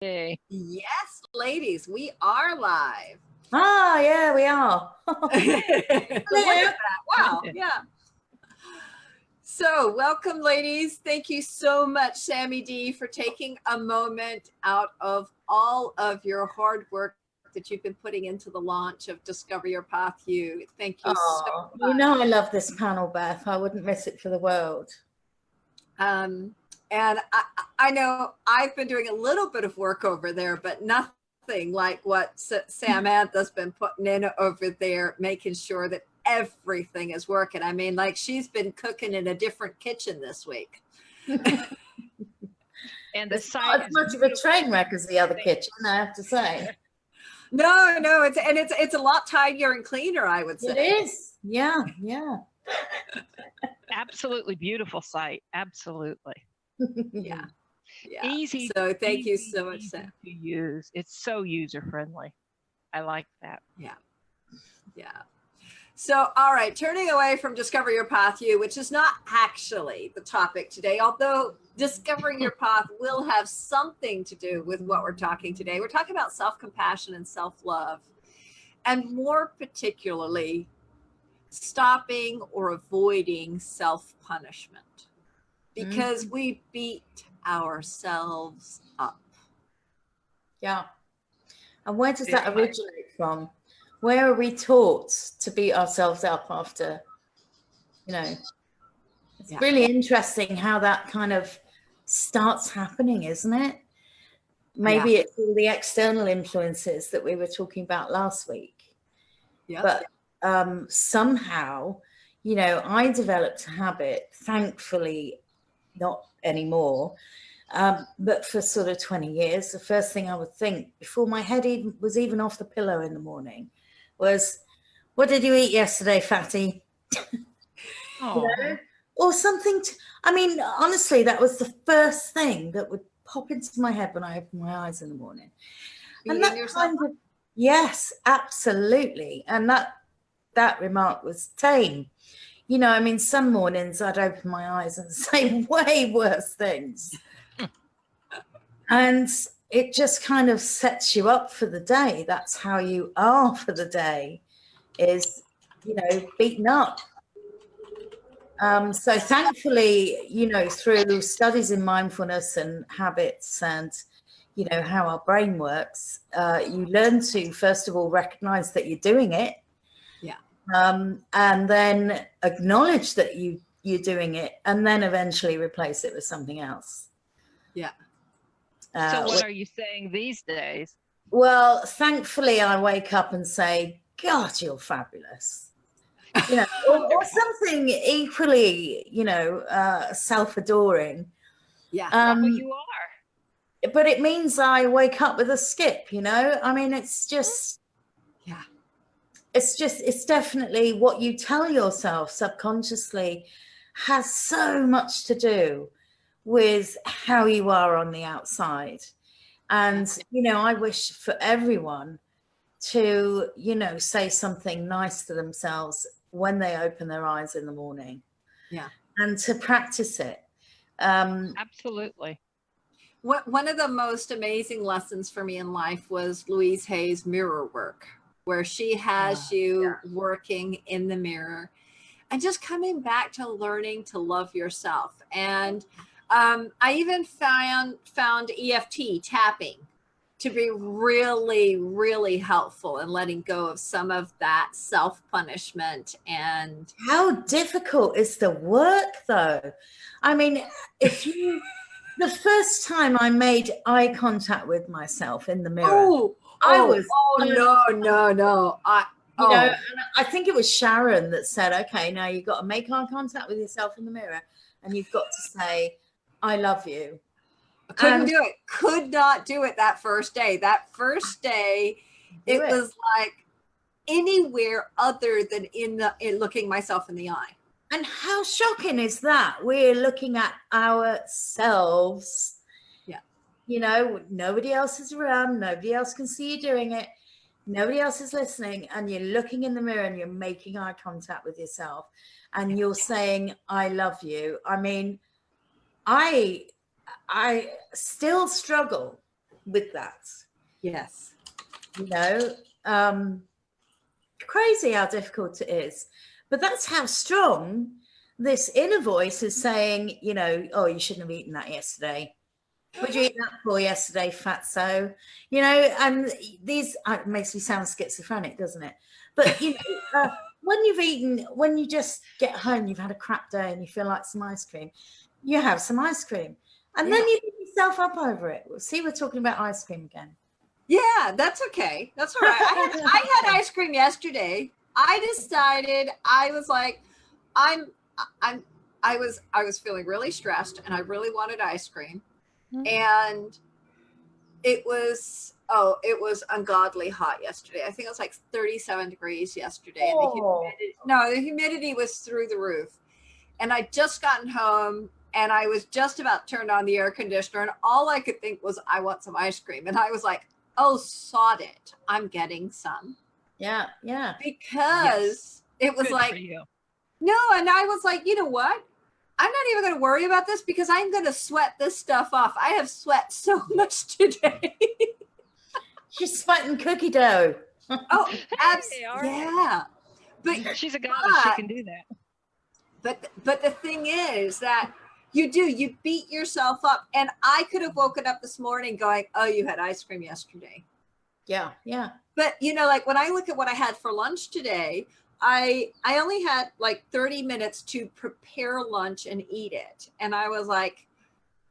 Hey. Yes, ladies, we are live. Ah, yeah, we are. Look at that. Wow. Yeah. So welcome, ladies. Thank you so much, Sammy D, for taking a moment out of all of your hard work that you've been putting into the launch of Discover Your Path You. Thank you so much. You know I love this panel, Beth. I wouldn't miss it for the world. And I know I've been doing a little bit of work over there, but nothing like what Samantha's been putting in over there, making sure that everything is working. I mean, like she's been cooking in a different kitchen this week. And the It's not as much of a train wreck as the other kitchen, I have to say. No, it's a lot tidier and cleaner, I would say. It is. Yeah. Absolutely beautiful site. Absolutely. Yeah. Easy. So thank you so much, Sam. To use. It's so user friendly. I like that. Yeah. So, all right, turning away from Discover Your Path You, which is not actually the topic today, although discovering your path will have something to do with what we're talking today. We're talking about self-compassion and self-love, and more particularly, stopping or avoiding self-punishment, because we beat ourselves up. Yeah. And where does that originate from? Where are we taught to beat ourselves up after, it's really interesting how that kind of starts happening, isn't it? Maybe it's all the external influences that we were talking about last week. Yeah. But somehow, I developed a habit, thankfully not anymore, but for sort of 20 years, the first thing I would think before my head was even off the pillow in the morning was, what did you eat yesterday, fatty? Or something. Honestly, that was the first thing that would pop into my head when I opened my eyes in the morning. And that kind of, yes, absolutely. And that remark was tame. Some mornings I'd open my eyes and say way worse things. And it just kind of sets you up for the day. That's how you are for the day, is, beaten up. So thankfully, through studies in mindfulness and habits and, how our brain works, you learn to, first of all, recognize that you're doing it. Yeah. And then acknowledge that you're doing it, and then eventually replace it with something else. Yeah. So what are you saying these days? Well, thankfully, I wake up and say, God, you're fabulous. Or something equally, self-adoring. Yeah. Well, you are. But it means I wake up with a skip, it's just, it's definitely what you tell yourself subconsciously has so much to do with how you are on the outside. And, I wish for everyone to, say something nice to themselves when they open their eyes in the morning. Yeah. And to practice it. Absolutely. One of the most amazing lessons for me in life was Louise Hay's mirror work, where she has you working in the mirror and just coming back to learning to love yourself. And I even found EFT tapping to be really, really helpful in letting go of some of that self-punishment. And how difficult is the work, though? If you, the first time I made eye contact with myself in the mirror, no. And I think it was Sharon that said, okay, now you've got to make eye contact with yourself in the mirror and you've got to say, I love you. Couldn't do it. Could not do it that first day. That first day, it was like anywhere other than in looking myself in the eye. And how shocking is that? We're looking at ourselves. Yeah. Nobody else is around. Nobody else can see you doing it. Nobody else is listening. And you're looking in the mirror and you're making eye contact with yourself. And you're saying, I love you. I still struggle with that. Yes. You know, crazy how difficult it is. But that's how strong this inner voice is saying, you know, oh, you shouldn't have eaten that yesterday. What did you eat that for yesterday, fatso? You know, and these, it makes me sound schizophrenic, doesn't it? But, you know, when you just get home, you've had a crap day and you feel like some ice cream, you have some ice cream. And then you beat yourself up over it. See, we're talking about ice cream again. Yeah, that's okay. That's all right. I had ice cream yesterday. I decided, I was like, I was feeling really stressed and I really wanted ice cream. And it was ungodly hot yesterday. I think it was like 37 degrees yesterday. Oh. And the humidity was through the roof. And I'd just gotten home and I was just about to turn on the air conditioner. And all I could think was, I want some ice cream. And I was like, oh, sod it. I'm getting some. Yeah. Because it was Good like, no. And I was like, you know what? I'm not even going to worry about this because I'm going to sweat this stuff off. I have sweat so much today. She's sweating cookie dough. Oh, absolutely. All right. Yeah. But She's a goddess. She can do that. But the thing is that you beat yourself up. And I could have woken up this morning going, oh, you had ice cream yesterday. Yeah. But, you know, like when I look at what I had for lunch today, I only had like 30 minutes to prepare lunch and eat it. And I was like,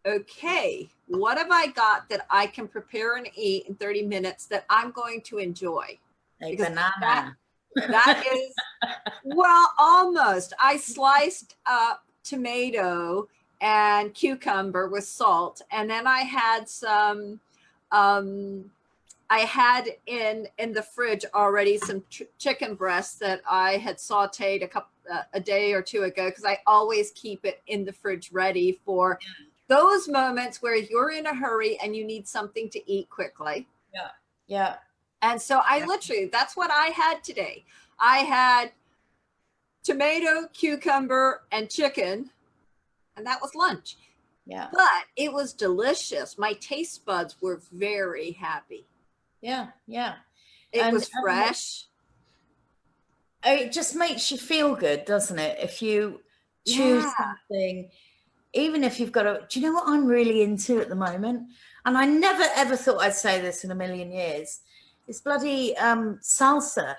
okay, what have I got that I can prepare and eat in 30 minutes that I'm going to enjoy? A banana. That is, well, almost. I sliced up tomato and cucumber with salt. And then I had some, I had in the fridge already some chicken breasts that I had sauteed a day or two ago, because I always keep it in the fridge ready for those moments where you're in a hurry and you need something to eat quickly. Yeah. And so I literally, that's what I had today. I had tomato, cucumber, and chicken, and that was lunch. Yeah. But it was delicious. My taste buds were very happy. Yeah. It was fresh. It just makes you feel good, doesn't it? If you choose something, even if you've got to, do you know what I'm really into at the moment? And I never, ever thought I'd say this in a million years. It's bloody salsa.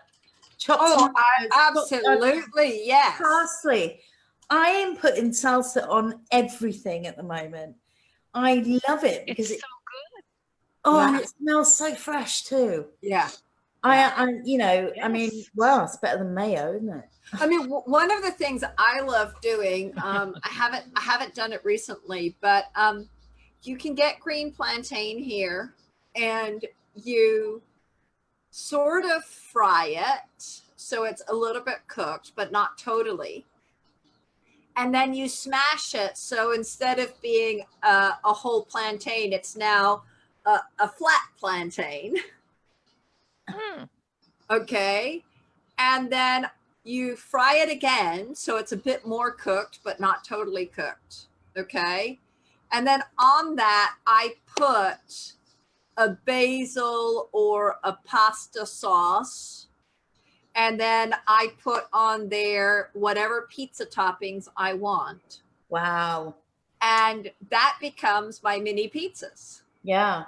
Absolutely, yes. Parsley. I am putting salsa on everything at the moment. I love it because it's so good. Oh, and it smells so fresh too. Yeah. I you know, I mean, well, it's better than mayo, isn't it? I mean, one of the things I love doing, I haven't done it recently, but you can get green plantain here and you sort of fry it so it's a little bit cooked, but not totally. And then you smash it. So instead of being a whole plantain, it's now a flat plantain. Okay. And then you fry it again. So it's a bit more cooked, but not totally cooked. Okay. And then on that, I put a basil or a pasta sauce. And then I put on there whatever pizza toppings I want. Wow. And that becomes my mini pizzas. Yeah.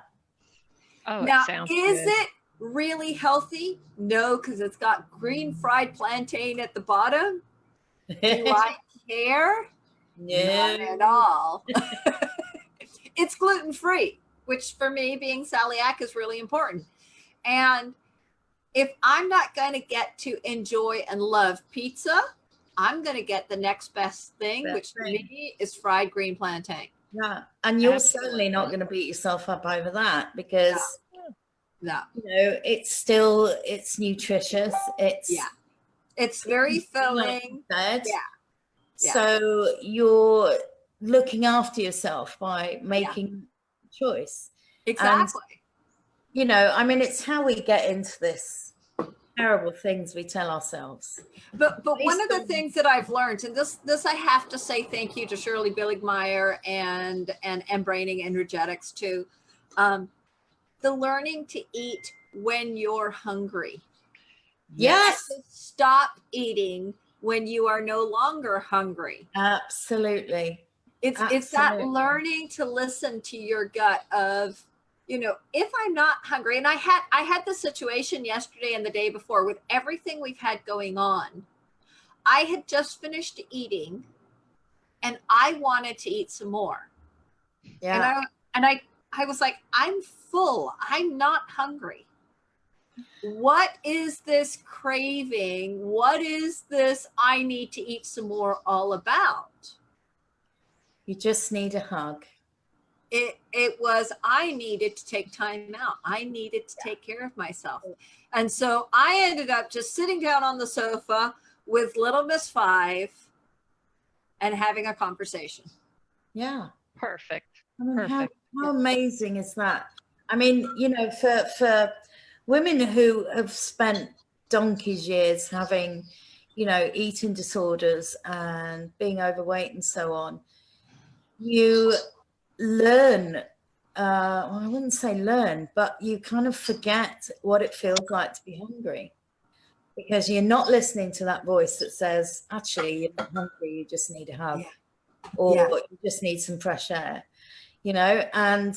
Oh, now, it sounds is good. it really healthy? No, because it's got green fried plantain at the bottom. Do I care? No. Not at all. It's gluten-free, which for me, being celiac, is really important. And if I'm not going to get to enjoy and love pizza, I'm going to get the next best thing, which to me is fried green plantain. Yeah. And you're certainly not going to beat yourself up over that because, no. You know, it's nutritious. It's very filling. Yeah. So you're looking after yourself by making a choice. Exactly. And, you know, I mean, it's how we get into this terrible things we tell ourselves. But one of the things that I've learned, and this I have to say thank you to Shirley Billigmeyer and Braining Energetics too. the learning to eat when you're hungry. Yes. And to stop eating when you are no longer hungry. Absolutely. It's that learning to listen to your gut of, you know, if I'm not hungry, and I had the situation yesterday and the day before with everything we've had going on. I had just finished eating and I wanted to eat some more. Yeah. And I was like, I'm full. I'm not hungry. What is this craving? What is this I need to eat some more all about? You just need a hug. It was, I needed to take time out. I needed to take care of myself. And so I ended up just sitting down on the sofa with little Miss Five and having a conversation. Yeah. Perfect. I mean, Perfect. how amazing is that? I mean, you know, for women who have spent donkey's years having, you know, eating disorders and being overweight and so on, you learn, well, I wouldn't say learn, but you kind of forget what it feels like to be hungry, because you're not listening to that voice that says, actually, you're not hungry, you just need a hug, or you just need some fresh air, you know. And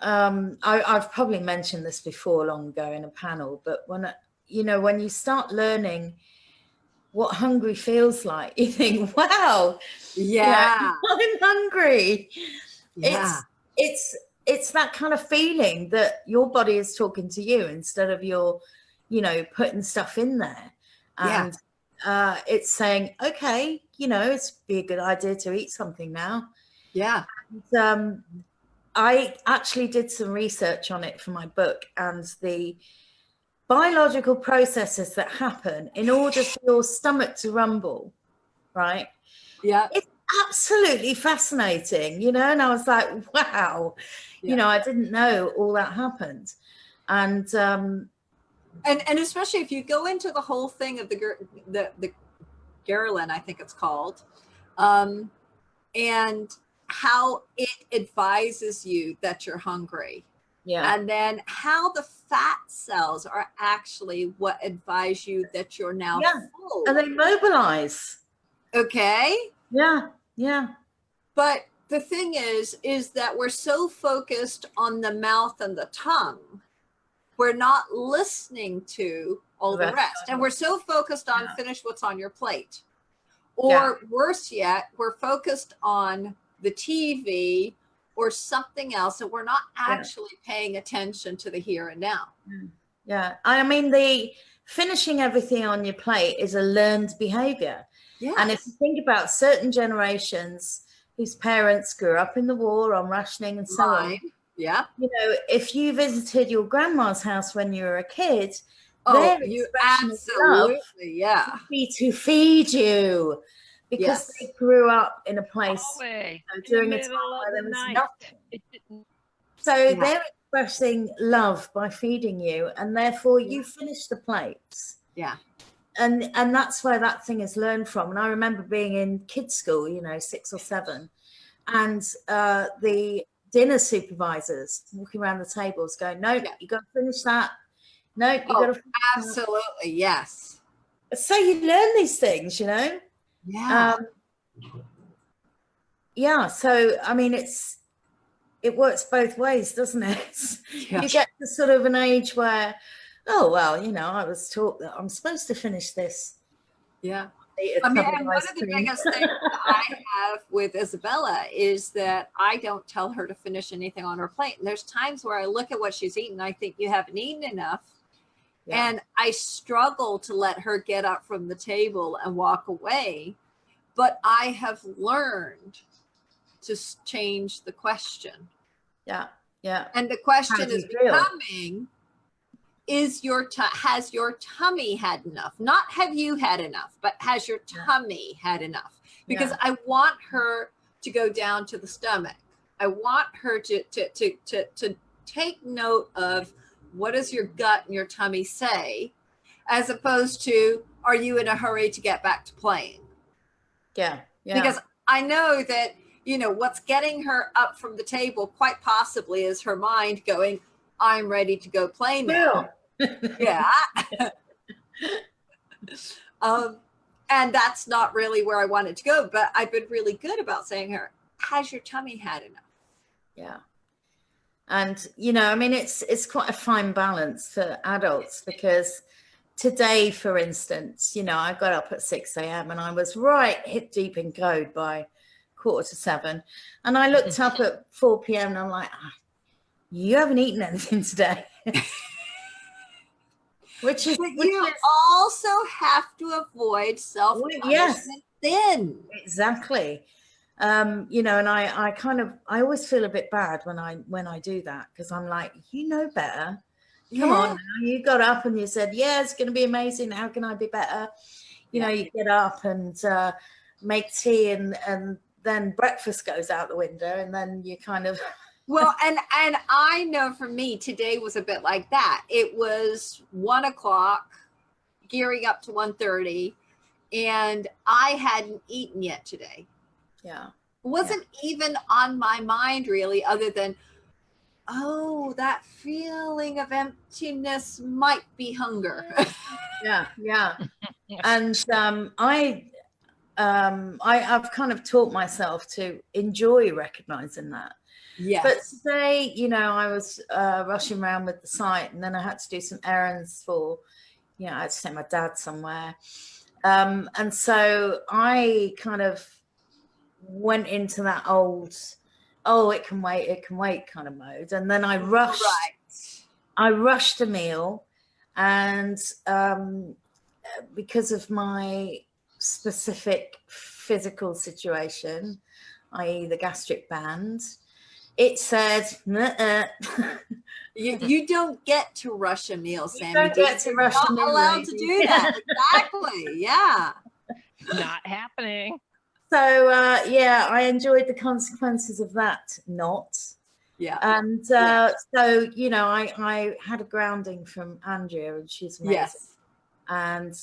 I've probably mentioned this before long ago in a panel, but when, you know, when you start learning what hungry feels like, you think, wow, yeah, I'm hungry. Yeah. It's that kind of feeling that your body is talking to you instead of your, you know, putting stuff in there. And it's saying, okay, you know, it's be a good idea to eat something now. Yeah. And, I actually did some research on it for my book, and the biological processes that happen in order for your stomach to rumble, right? Yeah. It's absolutely fascinating, you know. And I was like, wow, you know, I didn't know all that happened. And especially if you go into the whole thing of the Garelyn, I think it's called, and how it advises you that you're hungry. Yeah. And then how the fat cells are actually what advise you that you're now full. And they mobilize. Okay. Yeah. Yeah. But the thing is that we're so focused on the mouth and the tongue, we're not listening to all the rest. And we're so focused on finish what's on your plate. Or worse yet, we're focused on the TV or something else, and we're not actually paying attention to the here and now. Yeah. I mean, the finishing everything on your plate is a learned behavior. Yes. And if you think about certain generations whose parents grew up in the war on rationing and so on, yeah, you know, if you visited your grandma's house when you were a kid, you absolutely be to feed you, because they grew up in a place during a time where there was nothing. So they're expressing love by feeding you, and therefore you finish the plates. Yeah. And that's where that thing is learned from. And I remember being in kids' school, you know, 6 or 7, and the dinner supervisors walking around the tables going, no, you got to finish that. No, you got to finish absolutely that. Yes. So you learn these things, you know. So I mean, it works both ways, doesn't it? You get to sort of an age where, oh well, you know, I was taught that I'm supposed to finish this. Yeah. I mean, and one of the biggest things that I have with Isabella is that I don't tell her to finish anything on her plate. And there's times where I look at what she's eaten, I think you haven't eaten enough. Yeah. And I struggle to let her get up from the table and walk away. But I have learned to change the question. Yeah. Yeah. And the question is becoming, has your tummy had enough? Not have you had enough, but has your tummy had enough? Because I want her to go down to the stomach. I want her to take note of what does your gut and your tummy say, as opposed to, are you in a hurry to get back to playing? Yeah. Yeah. Because I know that, you know, what's getting her up from the table quite possibly is her mind going, I'm ready to go play now. Yeah. And that's not really where I wanted to go, but I've been really good about saying to her, has your tummy had enough? Yeah. And, you know, I mean, it's quite a fine balance for adults, because today, for instance, you know, I got up at 6 a.m. and I was right hip deep in code by 6:45. And I looked up at 4 p.m. and I'm like, you haven't eaten anything today. Which is also have to avoid self-punishment then. Exactly. You know, and I always feel a bit bad when I do that, because I'm like, you know better. Come on now. You got up and you said, yeah, it's going to be amazing. How can I be better? You know, you get up and make tea, and then breakfast goes out the window, and then you kind of well, and I know for me, today was a bit like that. It was 1 o'clock, gearing up to 1:30, and I hadn't eaten yet today. Yeah. It wasn't even on my mind really, other than, oh, that feeling of emptiness might be hunger. Yeah. And I've kind of taught myself to enjoy recognizing that. Yes. But today, you know, I was rushing around with the site, and then I had to do some errands for, you know, I had to take my dad somewhere. And so I kind of went into that old, oh, it can wait kind of mode. And then I rushed a meal, and because of my specific physical situation, i.e. the gastric band, it said, you don't get to rush a meal, Sammy. You don't get to rush a meal. You're not allowed to do that. Exactly. Yeah. Not happening. So, I enjoyed the consequences of that not. Yeah. And so, you know, I had a grounding from Andrea, and she's amazing. Yes. And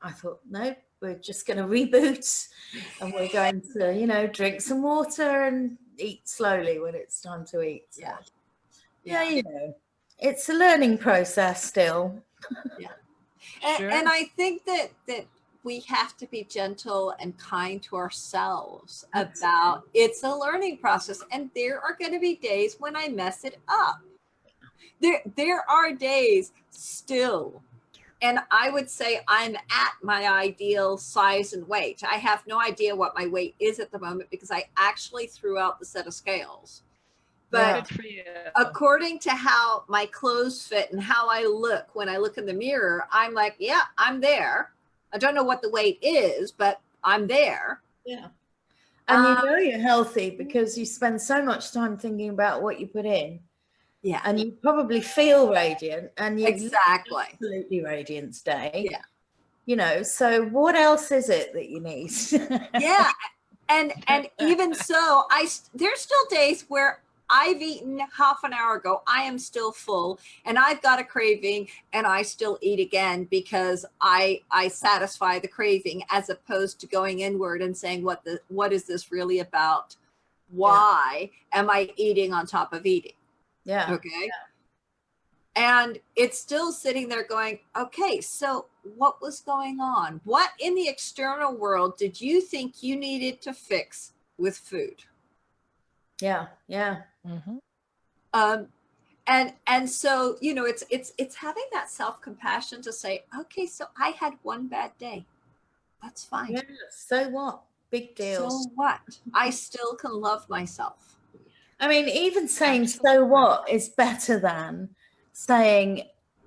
I thought, no, we're just going to reboot, and we're going to, you know, drink some water and eat slowly when it's time to eat. So, yeah, you know, it's a learning process still. Yeah. And I think that we have to be gentle and kind to ourselves about it's a learning process, and there are going to be days when I mess it up. There are days still, and I would say I'm at my ideal size and weight. I have no idea what my weight is at the moment, because I actually threw out the set of scales. But Good for you. According to how my clothes fit and how I look when I look in the mirror, I'm like, yeah, I'm there. I don't know what the weight is, but I'm there. Yeah. And you know you're healthy because you spend so much time thinking about what you put in. Yeah. And you probably feel radiant, and you exactly absolutely radiant today. Yeah. You know, so what else is it that you need? Yeah. And even so, there's still days where I've eaten half an hour ago, I am still full, and I've got a craving, and I still eat again because I satisfy the craving, as opposed to going inward and saying, what is this really about? Why am I eating on top of eating? Yeah. Okay. Yeah. And it's still sitting there going, okay, so what was going on? What in the external world did you think you needed to fix with food? Yeah. Yeah. Mm-hmm. And so, you know, it's having that self-compassion to say, okay, so I had one bad day. That's fine. Yeah. So what? Big deal. So what? I still can love myself. I mean, even saying so what is better than saying,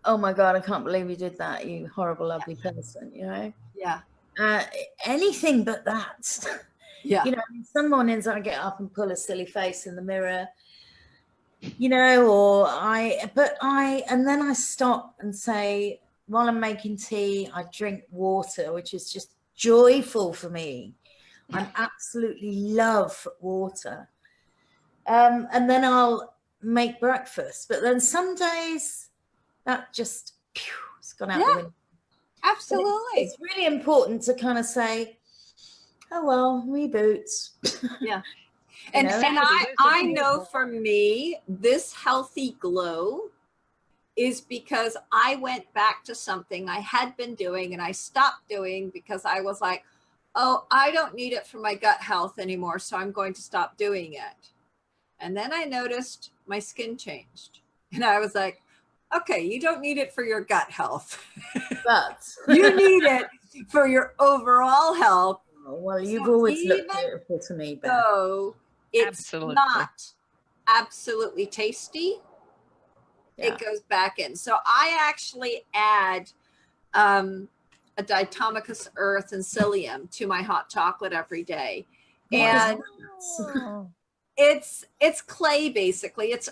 oh my God, I can't believe you did that, you horrible, ugly person, you know? Yeah. Anything but that. Yeah. You know, some mornings I get up and pull a silly face in the mirror, you know, and then I stop and say, while I'm making tea, I drink water, which is just joyful for me. I absolutely love water. And then I'll make breakfast. But then some days that just, it's gone out the window. Absolutely. It's really important to kind of say, oh, well, reboots. Yeah. And I know for me, this healthy glow is because I went back to something I had been doing and I stopped doing because I was like, oh, I don't need it for my gut health anymore, so I'm going to stop doing it. And then I noticed my skin changed. And I was like, okay, you don't need it for your gut health. But you need it for your overall health. Well, you've always looked beautiful to me, Beth. So it's not absolutely tasty. It goes back in. So I actually add a Diatomaceous Earth and psyllium to my hot chocolate every day. And it's clay basically. It's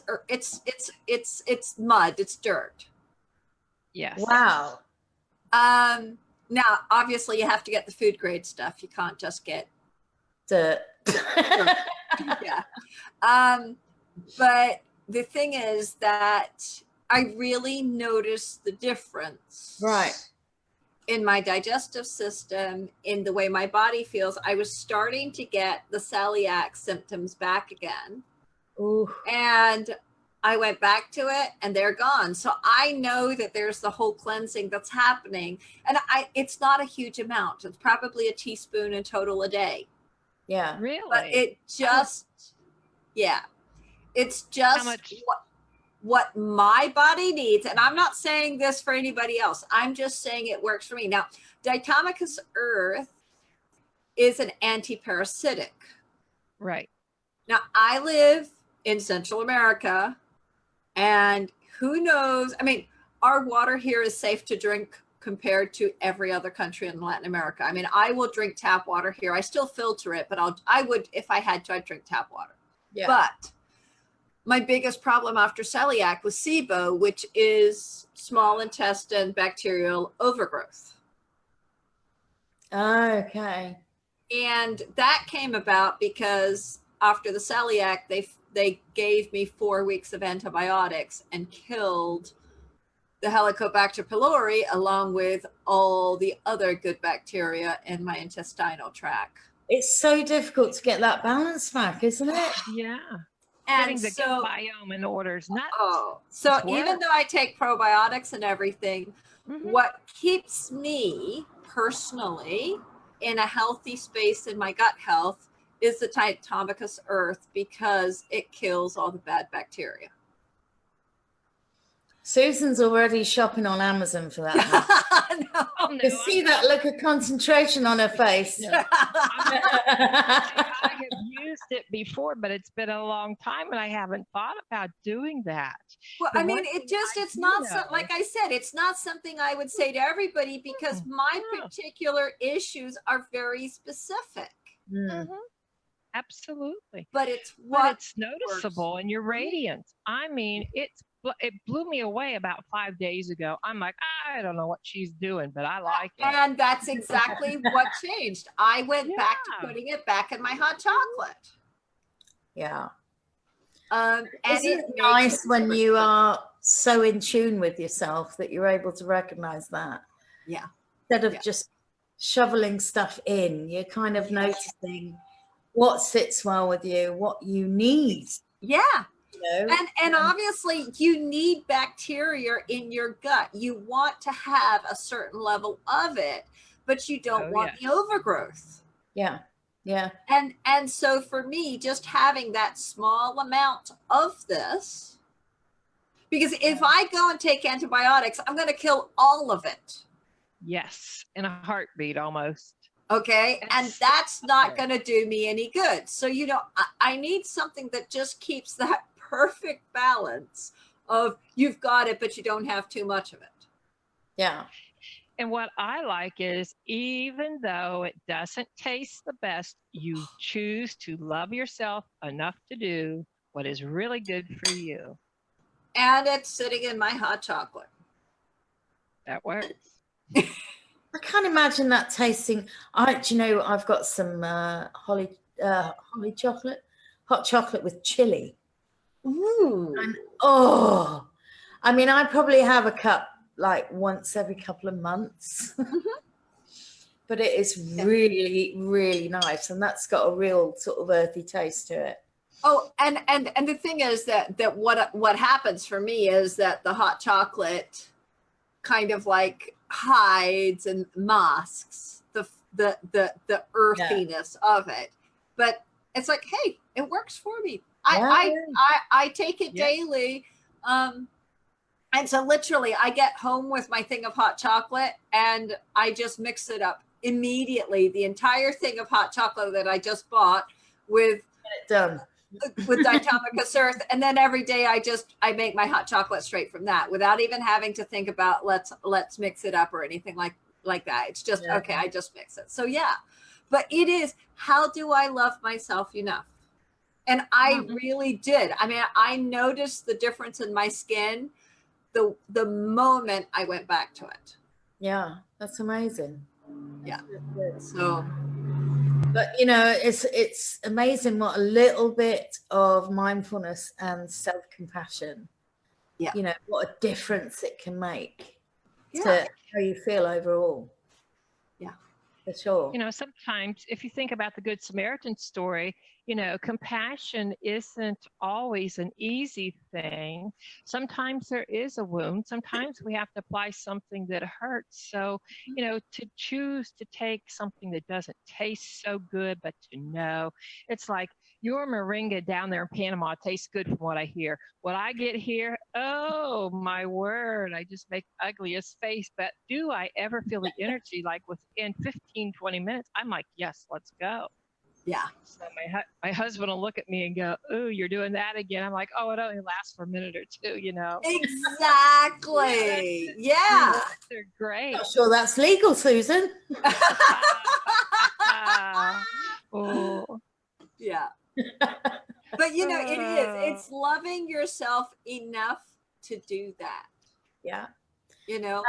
mud, it's dirt. Yes. Wow. Now obviously you have to get the food grade stuff. You can't just get dirt. Yeah. But the thing is that I really noticed the difference in my digestive system, in the way my body feels. I was starting to get the celiac symptoms back again. Ooh. And I went back to it and they're gone. So I know that there's the whole cleansing that's happening. And it's not a huge amount. It's probably a teaspoon in total a day. Yeah. Really? But it just, it's just what my body needs. And I'm not saying this for anybody else. I'm just saying it works for me. Now, Diatomaceous Earth is an anti-parasitic. Right. Now, I live in Central America, and who knows? I mean, our water here is safe to drink compared to every other country in Latin America. I mean, I will drink tap water here. I still filter it, but I would, if I had to, I'd drink tap water. Yeah. But my biggest problem after celiac was SIBO, which is small intestine bacterial overgrowth. Okay. And that came about because after the celiac, they gave me 4 weeks of antibiotics and killed the Helicobacter pylori along with all the other good bacteria in my intestinal tract. It's so difficult to get that balance back, isn't it? Yeah. And getting the gut biome in order is nuts. Oh, so even though I take probiotics and everything, what keeps me personally in a healthy space in my gut health is the Diatomaceous Earth, because it kills all the bad bacteria. Susan's already shopping on Amazon for that. No. Oh, no, see that look of concentration on her face. Yeah. I have used it before, but it's been a long time and I haven't thought about doing that. Well, I mean, it's not like I said, it's not something I would say to everybody, because my particular issues are very specific. Absolutely. But it's noticeable in your radiance. I mean, it blew me away about 5 days ago. I'm like, I don't know what she's doing, but I like it. And that's exactly what changed. I went back to putting it back in my hot chocolate. Yeah. And isn't it nice when you are so in tune with yourself that you're able to recognize that? Yeah. Instead of just shoveling stuff in, you're kind of noticing what sits well with you, what you need. Yeah. And obviously you need bacteria in your gut. You want to have a certain level of it, but you don't want the overgrowth. Yeah. Yeah. And so for me, just having that small amount of this, because if I go and take antibiotics, I'm going to kill all of it. Yes. In a heartbeat almost. Okay. And that's not going to do me any good. So, I need something that just keeps that perfect balance of you've got it, but you don't have too much of it. Yeah. And what I like is, even though it doesn't taste the best, you choose to love yourself enough to do what is really good for you. And it's sitting in my hot chocolate. That works. I can't imagine that tasting. I've got some holly chocolate, hot chocolate with chili. Ooh. And, I mean, I probably have a cup like once every couple of months, but it is really, really nice. And that's got a real sort of earthy taste to it. Oh, and the thing is that what happens for me is that the hot chocolate kind of like hides and masks the earthiness of it. But it's like, hey, it works for me. I take it daily. And so literally I get home with my thing of hot chocolate and I just mix it up immediately. The entire thing of hot chocolate that I just bought with Diatomaceous Earth. And then every day I make my hot chocolate straight from that without even having to think about let's mix it up or anything like that. It's just, okay, I just mix it. So yeah, but it is, how do I love myself enough? And I really did. I mean, I noticed the difference in my skin the moment I went back to it. Yeah, that's amazing. Yeah. So, but you know, it's amazing what a little bit of mindfulness and self-compassion, you know, what a difference it can make to how you feel overall. Yeah, for sure. You know, sometimes if you think about the Good Samaritan story, you know, compassion isn't always an easy thing. Sometimes there is a wound. Sometimes we have to apply something that hurts. So, you know, to choose to take something that doesn't taste so good, but to know, it's like your moringa down there in Panama tastes good from what I hear. What I get here, oh my word, I just make the ugliest face. But do I ever feel the energy like within 15, 20 minutes? I'm like, yes, let's go. Yeah. So my husband will look at me and go, "Oh, you're doing that again." I'm like, "Oh, it only lasts for a minute or two, you know." Exactly. Yeah. They're great. Not sure that's legal, Susan. Oh. Yeah. But you know, it is. It's loving yourself enough to do that. Yeah. You know.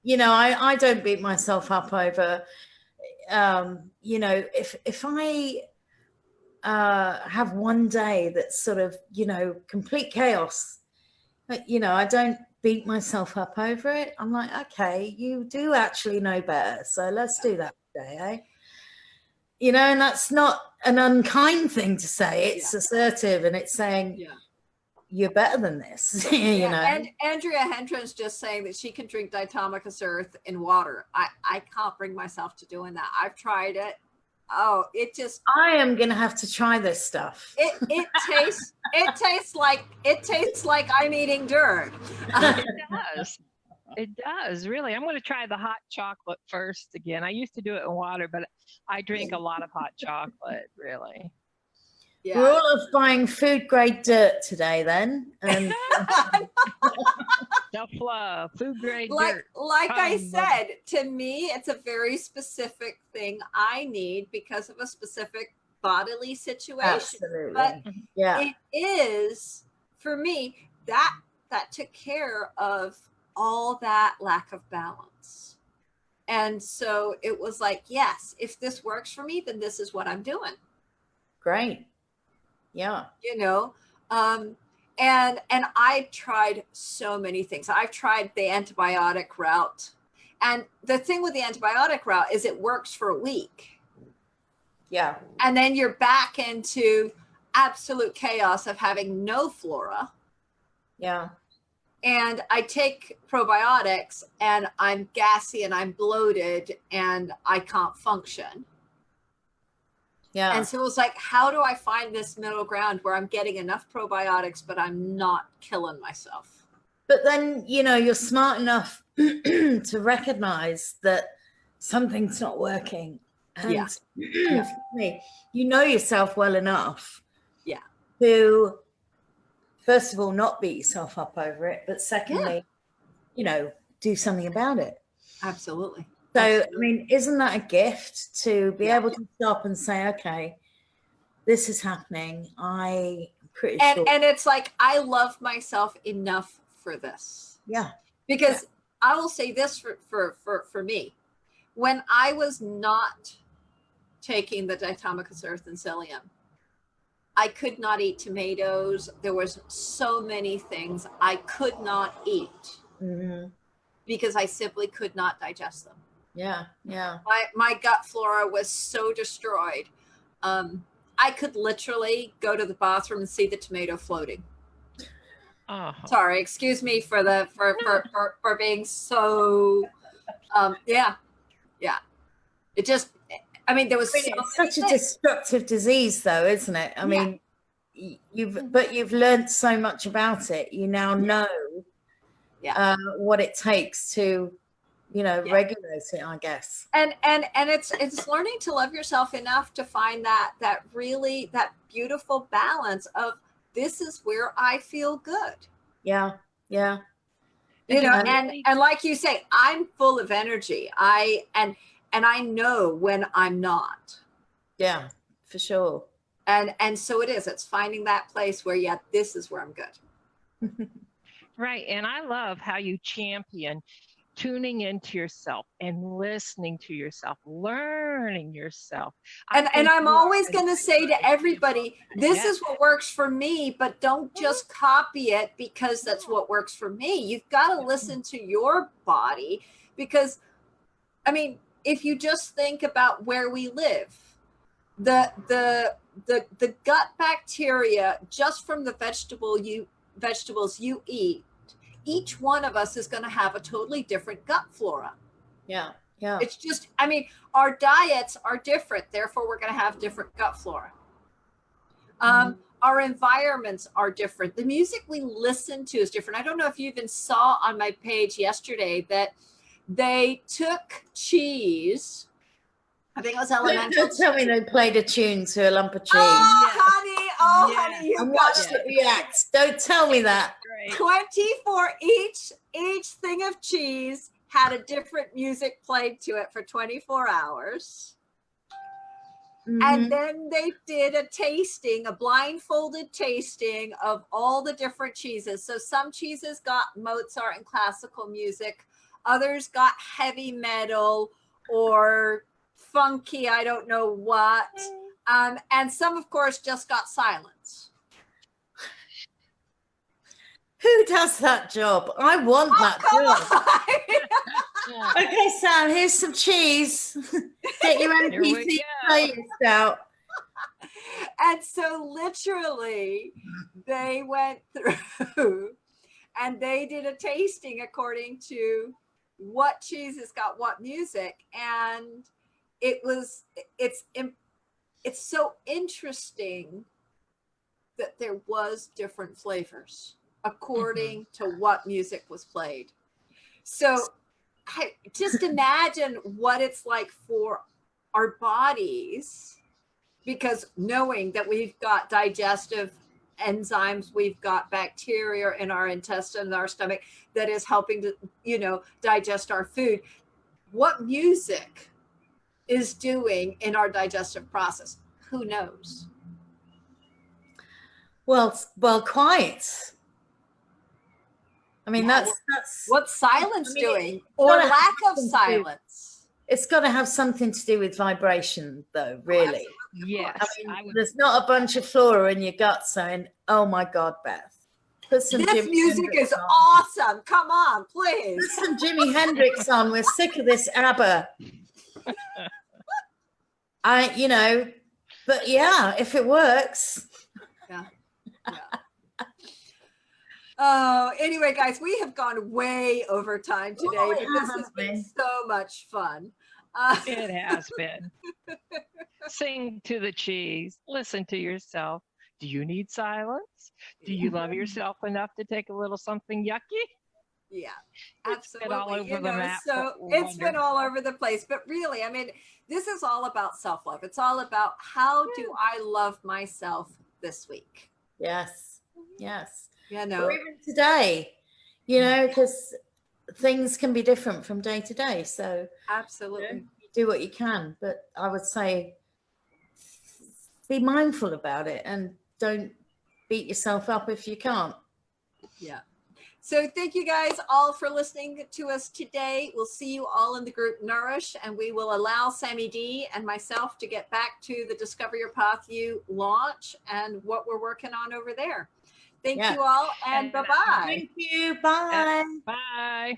You know, I don't beat myself up over. You know, if I have one day that's sort of, you know, complete chaos, but, you know, I don't beat myself up over it. I'm like, okay, you do actually know better, so let's do that today, eh? You know, and that's not an unkind thing to say. It's assertive, and it's saying, you're better than this. You know. And Andrea Hendren's just saying that she can drink Diatomaceous Earth in water. I can't bring myself to doing that. I've tried it. Oh, it just. I am gonna have to try this stuff. It tastes like I'm eating dirt. It does. It does, really. I'm going to try the hot chocolate first again. I used to do it in water, but I drink a lot of hot chocolate, really. Yeah. We're all of buying food grade dirt today, then. And self-love, food grade dirt. Like I said, to me, it's a very specific thing I need because of a specific bodily situation. Absolutely. But it is, for me, that took care of all that lack of balance. And so it was like, yes, if this works for me, then this is what I'm doing. Great. Yeah. You know, and I tried so many things. I've tried the antibiotic route. And the thing with the antibiotic route is it works for a week. Yeah. And then you're back into absolute chaos of having no flora. Yeah. And I take probiotics and I'm gassy and I'm bloated and I can't function. Yeah. And so it was like, how do I find this middle ground where I'm getting enough probiotics, but I'm not killing myself? But then, you know, you're smart enough to recognize that something's not working. And you know yourself well enough to, first of all, not beat yourself up over it. But secondly, you know, do something about it. Absolutely. So, I mean, isn't that a gift to be able to stop and say, okay, this is happening. I'm pretty sure. And it's like, I love myself enough for this. Yeah. Because I will say this for me. When I was not taking the Diatomaceous Earth and psyllium, I could not eat tomatoes. There was so many things I could not eat because I simply could not digest them. Yeah, yeah. My gut flora was so destroyed. I could literally go to the bathroom and see the tomato floating. Sorry, excuse me for being so yeah. It just, I mean, there was it's such a destructive disease though, isn't it? I mean, you've learned so much about it. You now know what it takes to, regulate it, I guess. And it's learning to love yourself enough to find that beautiful balance of, this is where I feel good. Yeah. And like you say, I'm full of energy. And I know when I'm not. Yeah, for sure. And so it's finding that place where, this is where I'm good. Right. And I love how you champion tuning into yourself and listening to yourself, learning yourself. And I'm always going to say to everybody, this is what works for me, but don't just copy it because that's what works for me. You've got to listen to your body, because, I mean, if you just think about where we live, the gut bacteria, just from the vegetables you eat, each one of us is going to have a totally different gut flora. Yeah. It's just, I mean, our diets are different, therefore we're going to have different gut flora. Our environments are different. The music we listen to is different. I don't know if you even saw on my page yesterday that they took cheese. I think it was elemental. Don't tell me they played a tune to a lump of cheese. Honey, you watched it react. Don't tell me that. 24, each thing of cheese had a different music played to it for 24 hours. And then they did a blindfolded tasting of all the different cheeses. So some cheeses got Mozart and classical music, others got heavy metal or funky, I don't know what. And some, of course, just got silence. Who does that job? I want that job. Okay, Sam, here's some cheese. Get your MP3 playlist out. And so literally they went through and they did a tasting according to what cheeses got what music. And it's so interesting that there was different flavors according to what music was played. So just imagine what it's like for our bodies, because knowing that we've got digestive enzymes, we've got bacteria in our intestine, our stomach, that is helping to, digest our food. What music is doing in our digestive process? Who knows? Well, quite. I mean, that's what's silence doing, or lack of silence. It's got to have something to do with vibration, though, really. Yes. I mean, there's not a bunch of flora in your gut saying, "Oh my God, Beth, put some this music is awesome. Come on, please. Put some Jimi Hendrix on. We're sick of this ABBA." But yeah, if it works. Yeah. Oh, anyway, guys, we have gone way over time today, but this has been so much fun. It has been. Sing to the cheese. Listen to yourself. Do you need silence? Do you love yourself enough to take a little something yucky? Yeah, absolutely. It's been all over the map. So it's been all over the place. But really, I mean, this is all about self-love. It's all about how do I love myself this week? Yes. Or even today, because things can be different from day to day. So absolutely, you do what you can. But I would say be mindful about it and don't beat yourself up if you can't. Yeah. So thank you guys all for listening to us today. We'll see you all in the group Nourish, and we will allow Sammy D and myself to get back to the Discover Your Path You launch and what we're working on over there. Thank you all, and bye-bye. Thank you. Bye. Bye.